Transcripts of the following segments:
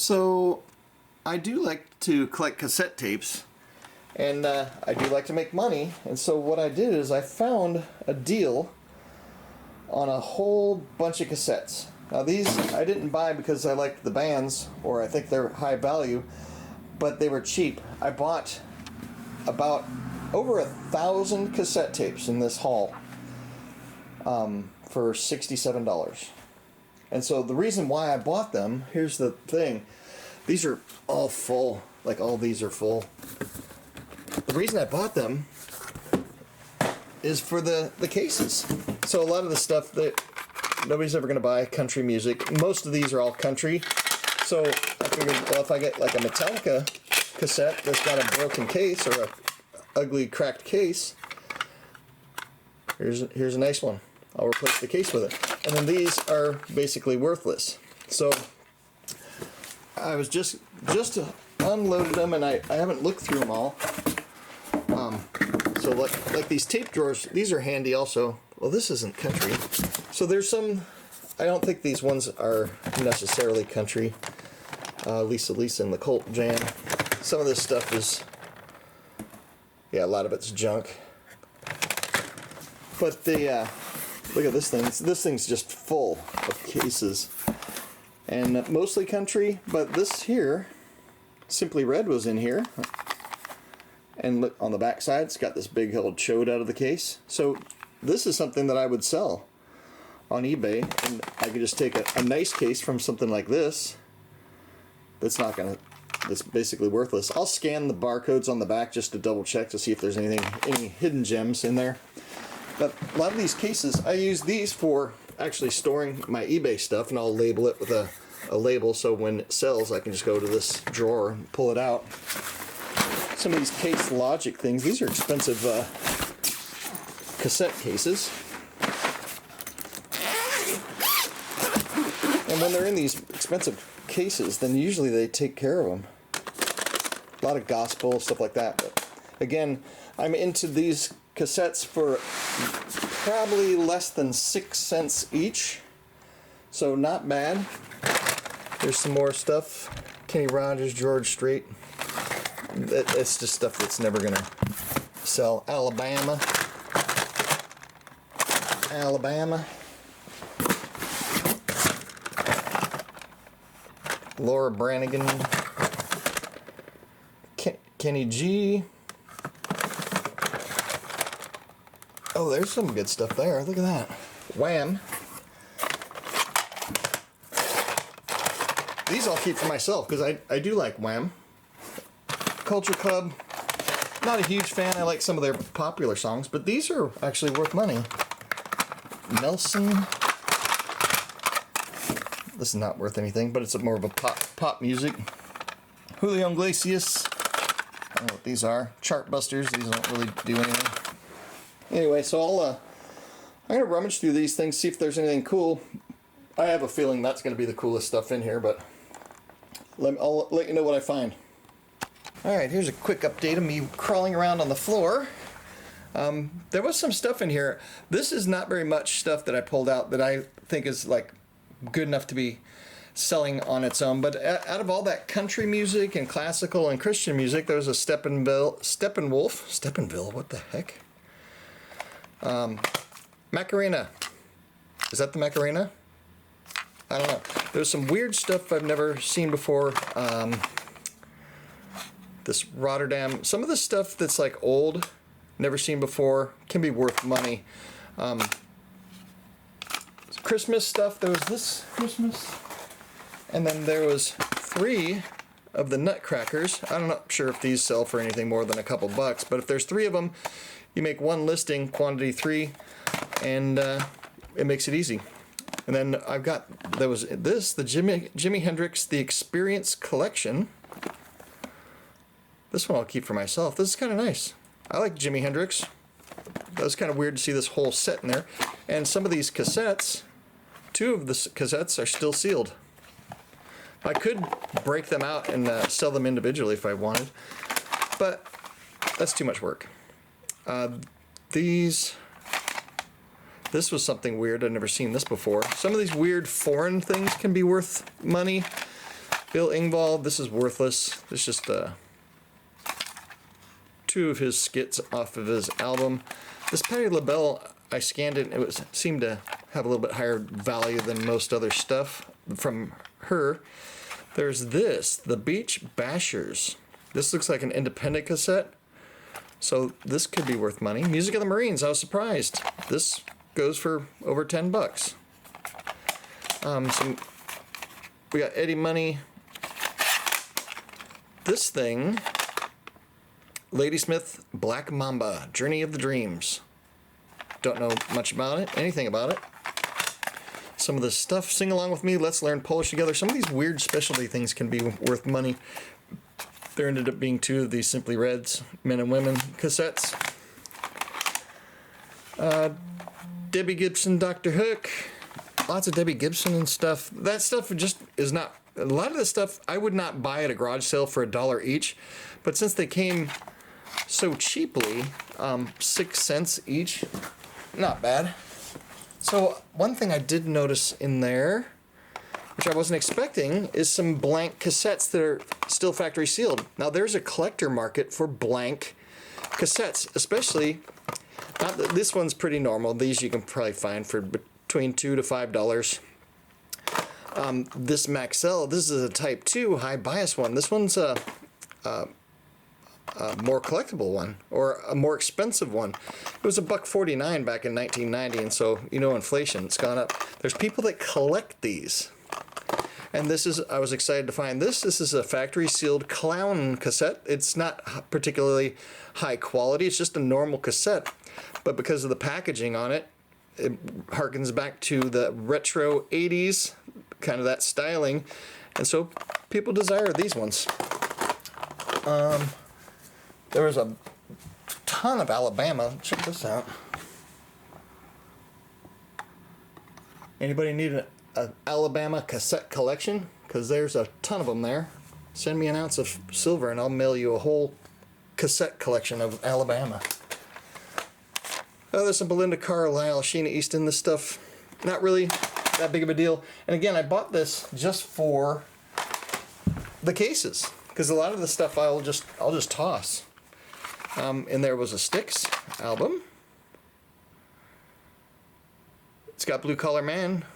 So I do like to collect cassette tapes, and I do like to make money, and so what I did is I found a deal on a whole bunch of cassettes. Now these I didn't buy because I liked the bands or I think they're high value, but they were cheap. I bought about over 1,000 cassette tapes in this haul for $67. And so the reason why I bought them, here's the thing, these are all full, like all these are full. The reason I bought them is for the cases. So a lot of the stuff that nobody's ever going to buy, country music, most of these are all country. So I figured, well, if I get like a Metallica cassette that's got a broken case or a ugly cracked case, here's a nice one. I'll replace the case with it. And then these are basically worthless. So I was just unloaded them, and I haven't looked through them all. So like these tape drawers, these are handy also. Well, this isn't country. So there's some, I don't think these ones are necessarily country. Lisa Lisa and the Colt Jam. Some of this stuff is, yeah, a lot of it's junk. But the, look at this thing. This thing's just full of cases. And mostly country, but this here, Simply Red was in here. And look, on the back side, it's got this big old chode out of the case. So this is something that I would sell on eBay, and I could just take a nice case from something like this that's basically worthless. I'll scan the barcodes on the back just to double check to see if there's any hidden gems in there. But a lot of these cases, I use these for actually storing my eBay stuff, and I'll label it with a label so when it sells I can just go to this drawer and pull it out. Some of these Case Logic things, these are expensive cassette cases. And when they're in these expensive cases, then usually they take care of them. A lot of gospel, stuff like that. But again, I'm into these cassettes for probably less than 6 cents each. So not bad. There's some more stuff. Kenny Rogers, George Strait. It's just stuff that's never gonna sell. Alabama. Laura Branigan. Kenny G. Oh, there's some good stuff there. Look at that. Wham. These I'll keep for myself because I do like Wham. Culture Club, not a huge fan. I like some of their popular songs, but these are actually worth money. Nelson. This is not worth anything, but it's more of a pop music. Julio Iglesias. I don't know what these are. Chartbusters. These don't really do anything. Anyway, so I'm gonna rummage through these things, see if there's anything cool. I have a feeling that's gonna be the coolest stuff in here, but I'll let you know what I find. Alright, here's a quick update of me crawling around on the floor. There was some stuff in here. This is not very much stuff that I pulled out that I think is like good enough to be selling on its own. But out of all that country music and classical and Christian music, there was a Steppenwolf, what the heck? Macarena. Is that the Macarena? I don't know. There's some weird stuff I've never seen before. This Rotterdam, some of the stuff that's like old, never seen before, can be worth money. Christmas stuff, there was this Christmas, and then there was 3 of the Nutcrackers. I'm not sure if these sell for anything more than a couple bucks, but if there's 3 of them, you make one listing, quantity 3, and it makes it easy. And then I've got, there was this, the Jimi Hendrix, the Experience Collection. This one I'll keep for myself. This is kind of nice. I like Jimi Hendrix. That was kind of weird to see this whole set in there. And some of these cassettes, 2 of the cassettes are still sealed. I could break them out and sell them individually if I wanted, but that's too much work. This was something weird. I've never seen this before. Some of these weird foreign things can be worth money. Bill Engvall, this is worthless. It's just two of his skits off of his album. This Patti LaBelle, I scanned it, and it seemed to have a little bit higher value than most other stuff from her. There's this, The Beach Bashers. This looks like an independent cassette, so this could be worth money. Music of the Marines, I was surprised. This goes for over 10 bucks. We got Eddie Money. This thing, Ladysmith Black Mamba, Journey of the Dreams. Don't know much about it, anything about it. Some of this stuff, Sing Along With Me, Let's Learn Polish Together. Some of these weird specialty things can be worth money. There ended up being two of these Simply Reds, Men and Women cassettes. Debbie Gibson, Dr. Hook. Lots of Debbie Gibson and stuff. That stuff just is not... A lot of this stuff I would not buy at a garage sale for $1 each. But since they came so cheaply, 6 cents each, not bad. So one thing I did notice in there, which I wasn't expecting, is some blank cassettes that are still factory sealed. Now there's a collector market for blank cassettes, especially, not that this one's pretty normal. These you can probably find for between $2 to $5. This Maxell, this is a Type 2 high bias one. This one's a more collectible one, or a more expensive one. It was $1.49 back in 1990, and so, you know, inflation, it's gone up. There's people that collect these. And this is, I was excited to find this. This is a factory sealed clown cassette. It's not particularly high quality, it's just a normal cassette. But because of the packaging on it, it harkens back to the retro 80s, kind of that styling. And so people desire these ones. There was a ton of Alabama. Check this out. Anybody need an Alabama cassette collection? Because there's a ton of them there. Send me an ounce of silver and I'll mail you a whole cassette collection of Alabama. Oh, there's some Belinda Carlisle, Sheena Easton. This stuff, not really that big of a deal. And again, I bought this just for the cases, because a lot of the stuff I'll just toss. And there was a Styx album. It's got Blue Collar Man.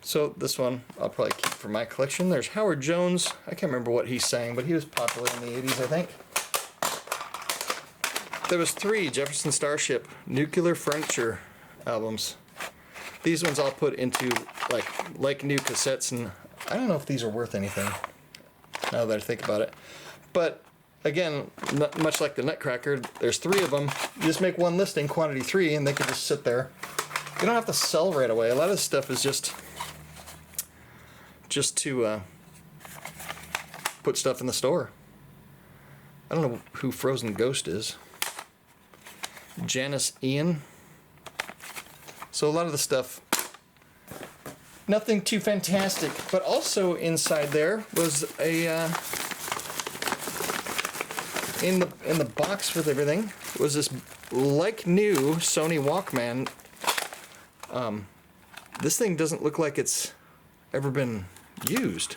So this one I'll probably keep for my collection. There's Howard Jones. I can't remember what he sang, but he was popular in the 80s, I think. There was 3 Jefferson Starship Nuclear Furniture albums. These ones I'll put into like new cassettes, and I don't know if these are worth anything now that I think about it. But again, much like the Nutcracker, there's 3 of them. You just make one listing, quantity 3, and they can just sit there. You don't have to sell right away. A lot of this stuff is just to put stuff in the store. I don't know who Frozen Ghost is. Janice Ian. So a lot of the stuff, nothing too fantastic, but also inside there was a in the box with everything was this like new Sony Walkman. This thing doesn't look like it's ever been used.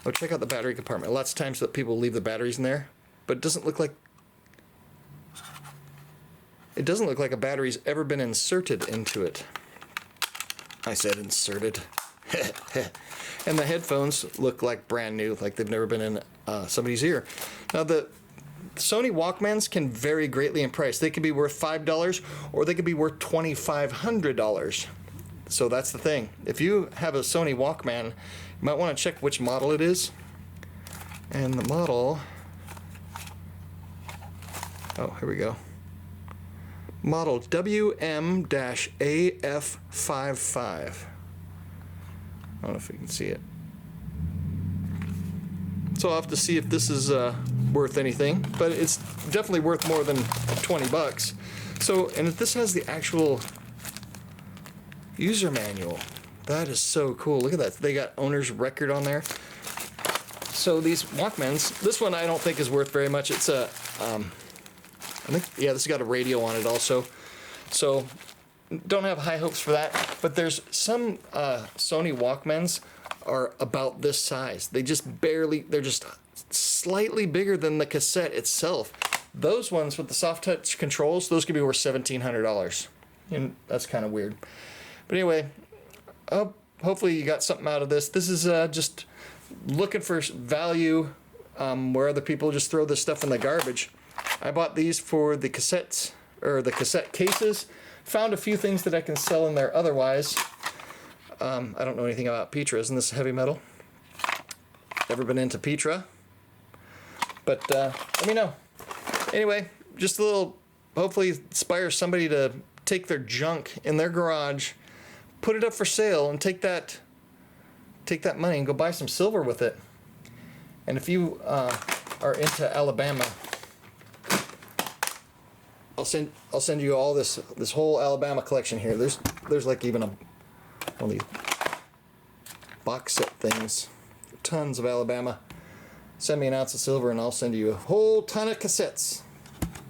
Oh, check out the battery compartment. Lots of times that people leave the batteries in there, but it doesn't look like a battery's ever been inserted into it. I said inserted. And the headphones look like brand new, like they've never been in somebody's ear. Now the Sony Walkmans can vary greatly in price. They can be worth $5 or they could be worth $2,500. So that's the thing. If you have a Sony Walkman, you might want to check which model it is. And the model, oh, here we go. Model WM-AF55. I don't know if you can see it. So I'll have to see if this is worth anything, but it's definitely worth more than 20 bucks. So, and if this has the actual user manual, that is so cool. Look at that. They got owner's record on there. So these Walkmans, this one I don't think is worth very much. It's a, I think, yeah, this has got a radio on it also. So don't have high hopes for that, but there's some Sony Walkmans are about this size. They're just slightly bigger than the cassette itself. Those ones with the soft touch controls, those could be worth $1,700. And that's kind of weird. But anyway, hopefully you got something out of this. This is just looking for value where other people just throw this stuff in the garbage. I bought these for the cassettes, or the cassette cases. Found a few things that I can sell in there otherwise. I don't know anything about Petras, and this is heavy metal. Never been into Petra. But let me know. Anyway, just a little, hopefully inspire somebody to take their junk in their garage, put it up for sale, and take that money and go buy some silver with it. And if you are into Alabama, I'll send you all this whole Alabama collection here. There's like even one of these box set things. Tons of Alabama. Send me an ounce of silver and I'll send you a whole ton of cassettes.